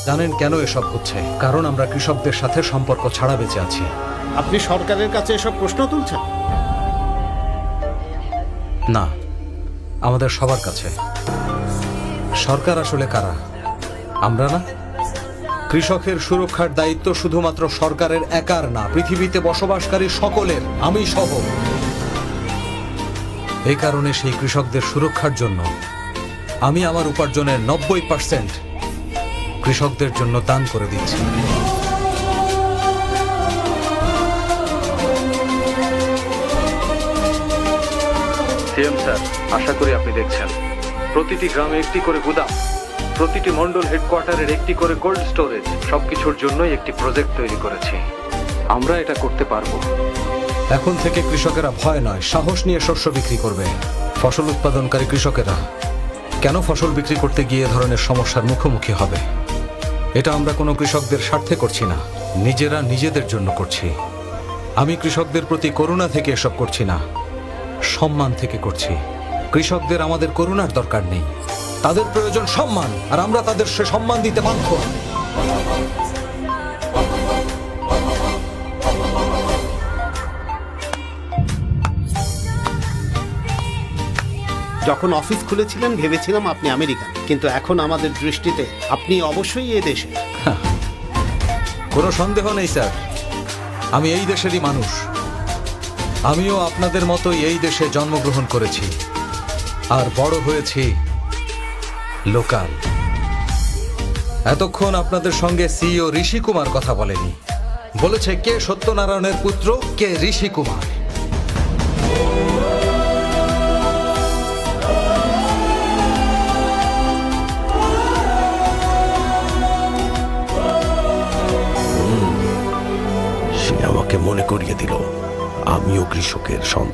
জানেন কেন এসব হচ্ছে? কারণ আমরা কৃষকদের সাথে সম্পর্ক ছাড়া বেঁচে আছি। আপনি সরকারের কাছে এসব প্রশ্ন তুলছেন? না, আমাদের সবার কাছে। সরকার আসলে কারা? আমরা না? কৃষকের সুরক্ষার দায়িত্ব শুধুমাত্র সরকারের একার না, পৃথিবীতে বসবাসকারী সকলের, আমি সহ। এই কারণে সেই কৃষকদের সুরক্ষার জন্য আমি আমার উপার্জনের 90% কৃষকদের জন্য দান করে দিচ্ছি। সিএম স্যার, আশা করি আপনি দেখছেন প্রতিটি গ্রামে একটি করে গুদাম, প্রতিটি মন্ডল হেডকোয়ার্টারের একটি করে কোল্ড স্টোরেজ, সবকিছুর জন্যই একটি প্রজেক্ট তৈরি করেছি। আমরা এটা করতে পারবো। এখন থেকে কৃষকেরা ভয় নয়, সাহস নিয়ে শস্য বিক্রি করবে। ফসল উৎপাদনকারী কৃষকেরা কেন ফসল বিক্রি করতে গিয়ে এ ধরনের সমস্যার মুখোমুখি হবে? এটা আমরা কোনো কৃষকদের স্বার্থে করছি না, নিজেরা নিজেদের জন্য করছি। আমি কৃষকদের প্রতি করুণা থেকে এসব করছি না, সম্মান থেকে করছি। কৃষকদের আমাদের করুণার দরকার নেই, তাদের প্রয়োজন সম্মান, আর আমরা তাদের সে সম্মান দিতে বাধ্য। যখন অফিস খুলেছিলেন ভেবেছিলাম আপনি আমেরিকান, কিন্তু এখন আমাদের দৃষ্টিতে আপনি অবশ্যই এ দেশে। কোনো সন্দেহ নেই স্যার, আমি এই দেশেরই মানুষ। আমিও আপনাদের মতোই এই দেশে জন্মগ্রহণ করেছি আর বড় হয়েছি লোকাল। এতক্ষণ আপনাদের সঙ্গে সিইও ঋষি কুমার কথা বলেনি, বলেছে কে সত্যনারায়ণের পুত্র, কে ঋষি কুমার। সে আমাকে মনে করিয়ে দিল আমিও কৃষকের সন্তান।